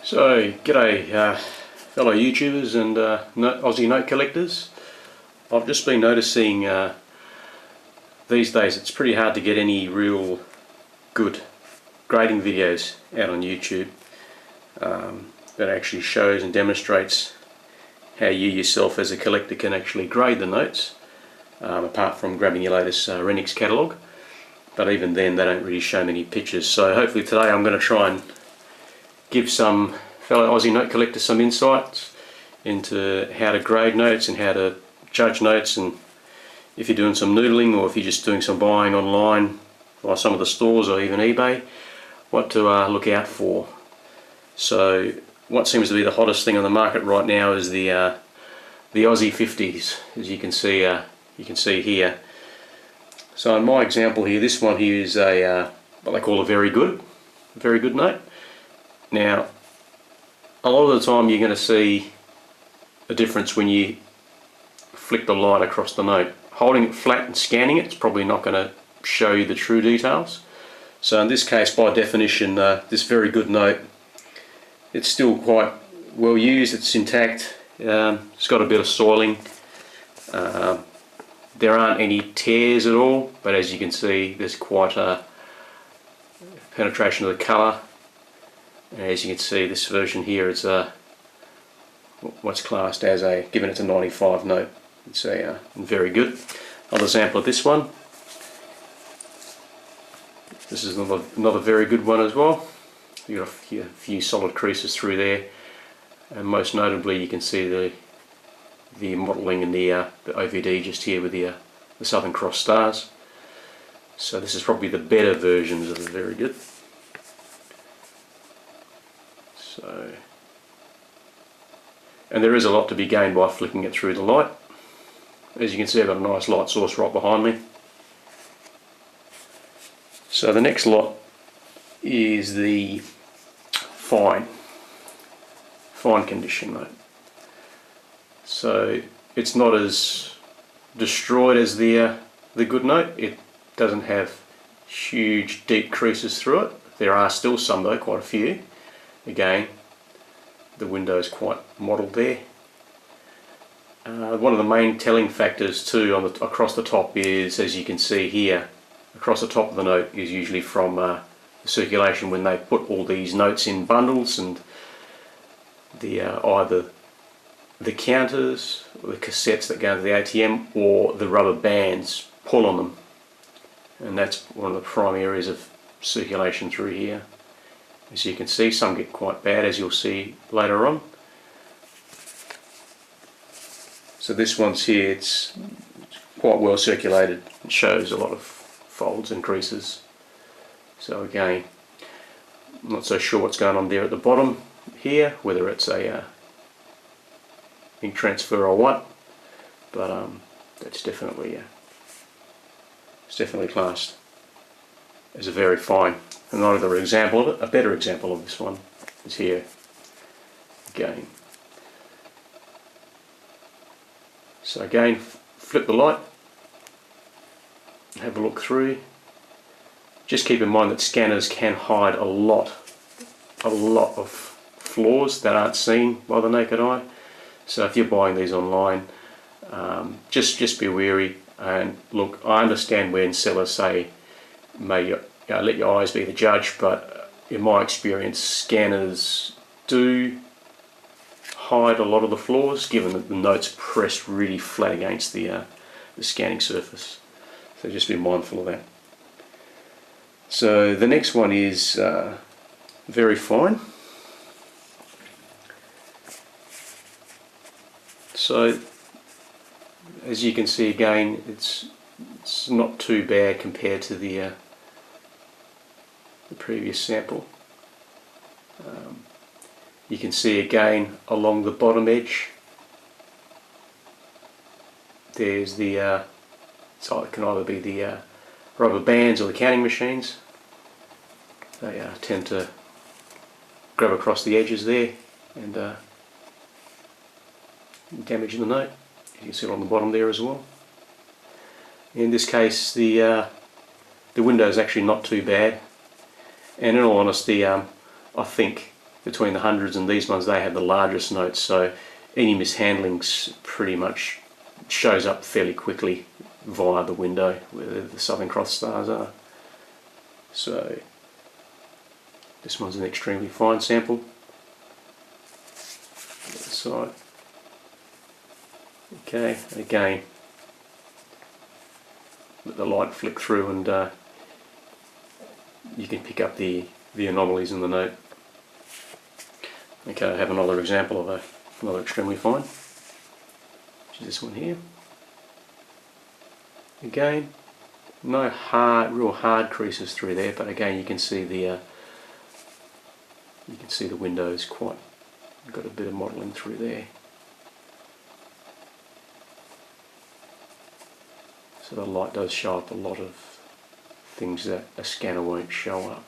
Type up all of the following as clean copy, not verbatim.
So, g'day fellow YouTubers and Aussie note collectors. I've just been noticing these days it's pretty hard to get any real good grading videos out on YouTube that actually shows and demonstrates how you yourself as a collector can actually grade the notes, apart from grabbing your latest Renix catalogue. But even then they don't really show many pictures. So hopefully today I'm going to try and give some fellow Aussie note collectors some insights into how to grade notes and how to judge notes, and if you're doing some noodling or if you're just doing some buying online by some of the stores or even eBay, what to look out for. So what seems to be the hottest thing on the market right now is the Aussie 50s, as you can see here. So in my example here, this one here is a what they call a very good note. Now, a lot of the time you're going to see a difference when you flick the light across the note. Holding it flat and scanning it's probably not going to show you the true details. So in this case, by definition, this very good note, it's still quite well used, it's intact, it's got a bit of soiling. There aren't any tears at all, but as you can see there's quite a penetration of the colour. As you can see, this version here is what's classed as a, given it's a 95 note, it's a very good. Another example of this one. This is another very good one as well. You've got a few solid creases through there, and most notably you can see the modelling and the OVD just here with the Southern Cross stars. So this is probably the better versions of the very good. So, and there is a lot to be gained by flicking it through the light. As you can see, I've got a nice light source right behind me. So the next lot is the fine condition note. So it's not as destroyed as the good note. It doesn't have huge deep creases through it. There are still some though, quite a few. Again, the window is quite modelled there. One of the main telling factors too across the top is, as you can see here, across the top of the note is usually from the circulation when they put all these notes in bundles, and the either the counters or the cassettes that go to the ATM or the rubber bands pull on them, and that's one of the prime areas of circulation through here. As you can see, some get quite bad, as you'll see later on. So this one's here, it's quite well circulated. It shows a lot of folds and creases. So again, I'm not so sure what's going on there at the bottom here, whether it's a ink transfer or what, but that's definitely it's definitely classed as a very fine. Another example of it, a better example of this one, is here again. So again, flip the light, have a look through. Just keep in mind that scanners can hide a lot of flaws that aren't seen by the naked eye. So if you're buying these online, just be wary. And look, I understand when sellers say, let your eyes be the judge, but in my experience scanners do hide a lot of the flaws, given that the note's pressed really flat against the scanning surface. So just be mindful of that. So the next one is very fine. So as you can see again, it's not too bad compared to the previous sample. You can see again along the bottom edge there's the so it can either be the rubber bands or the counting machines. They tend to grab across the edges there and damage the note. You can see it on the bottom there as well. In this case the window is actually not too bad, and in all honesty I think between the hundreds and these ones, they have the largest notes, so any mishandlings pretty much shows up fairly quickly via the window where the Southern Cross stars are. So this one's an extremely fine sample. The other side. Okay, again, let the light flick through and you can pick up the anomalies in the note. Okay, I have another example of another extremely fine, which is this one here. Again, no real hard creases through there, but again you can see the windows quite got a bit of modelling through there. So the light does show up a lot of things that a scanner won't show up.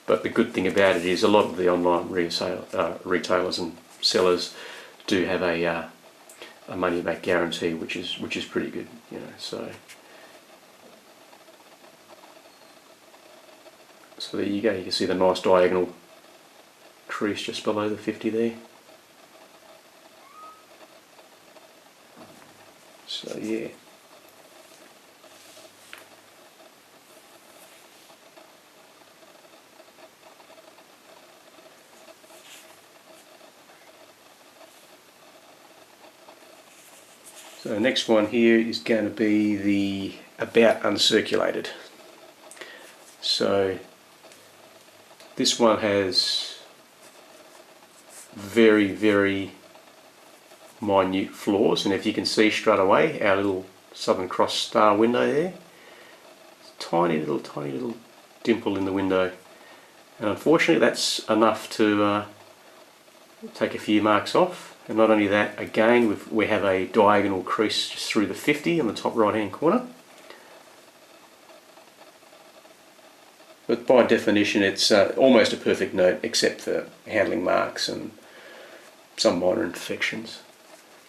But the good thing about it is a lot of the online retailers and sellers do have a money back guarantee, which is pretty good, you know. So there you go. You can see the nice diagonal crease just below the 50 there. So yeah. So the next one here is going to be the about uncirculated. So this one has very, very minute flaws, and if you can see straight away our little Southern Cross star window there, tiny little dimple in the window, and unfortunately that's enough to take a few marks off. And not only that, again we have a diagonal crease just through the 50 on the top right hand corner. But by definition it's almost a perfect note except for handling marks and some minor imperfections.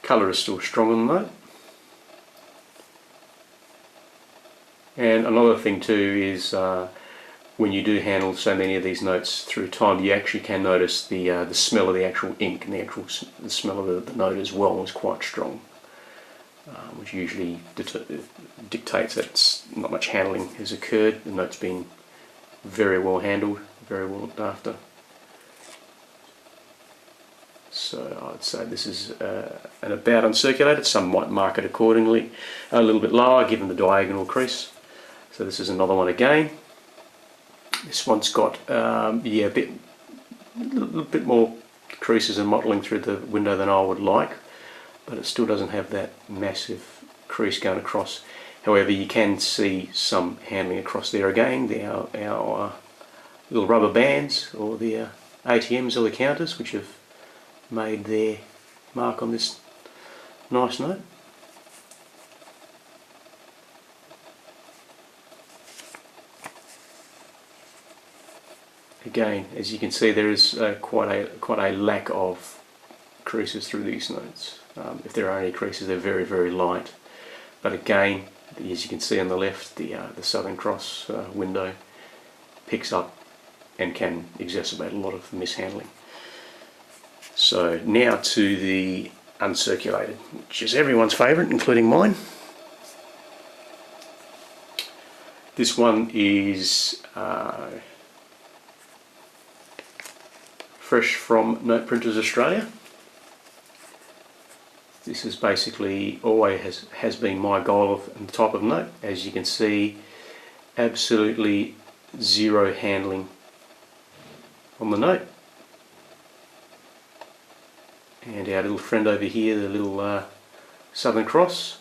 Colour is still strong on the note. And another thing too is when you do handle so many of these notes through time, you actually can notice the smell of the actual ink, and the smell of the note as well is quite strong, which usually dictates that not much handling has occurred. The note's been very well handled, very well looked after. So I'd say this is an about uncirculated. Some might mark it accordingly, a little bit lower given the diagonal crease. So this is another one again. This one's got a little bit more creases and modelling through the window than I would like, but it still doesn't have that massive crease going across. However, you can see some handling across there again. Our little rubber bands, or the ATMs or the counters, which have made their mark on this nice note. Again, as you can see, there is quite a lack of creases through these notes. If there are any creases, they're very, very light. But again, as you can see on the left, the Southern Cross window picks up and can exacerbate a lot of mishandling. So now to the uncirculated, which is everyone's favourite, including mine. This one is fresh from Note Printers Australia. This is basically always has been my goal of the type of note. As you can see, absolutely zero handling on the note. And our little friend over here, the little Southern Cross,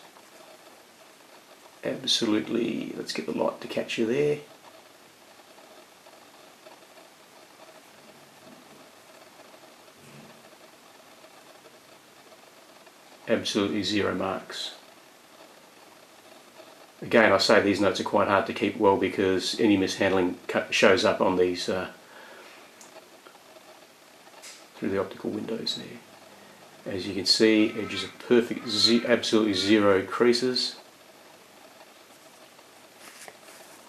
absolutely, let's get the light to catch you there. Absolutely zero marks. Again, I say these notes are quite hard to keep well because any mishandling shows up on these through the optical windows there. As you can see, edges are perfect, absolutely zero creases.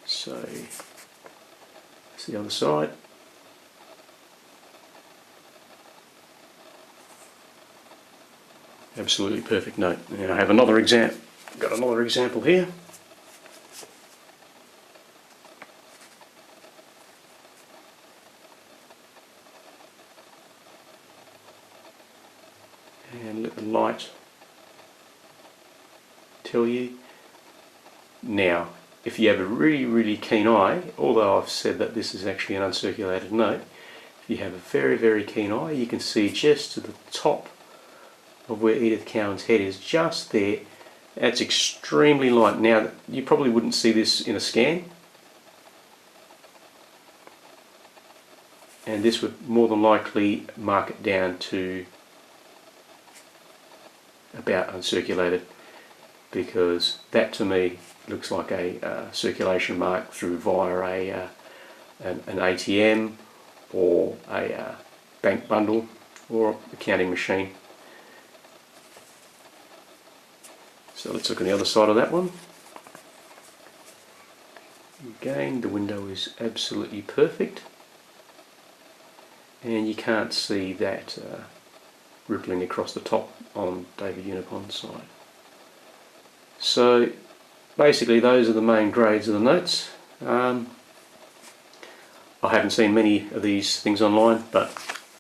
So that's the other side. Absolutely perfect note. Now I have another example. Got another example here. And let the light tell you. Now, if you have a really keen eye, although I've said that this is actually an uncirculated note, if you have a very keen eye, you can see just to the top of where Edith Cowan's head is, just there. That's extremely light. Now, you probably wouldn't see this in a scan, and this would more than likely mark it down to about uncirculated, because that to me looks like a circulation mark through via an ATM or a bank bundle or a counting machine. So let's look on the other side of that one. Again, the window is absolutely perfect, and you can't see that rippling across the top on David Unipon's side. So basically those are the main grades of the notes. I haven't seen many of these things online, but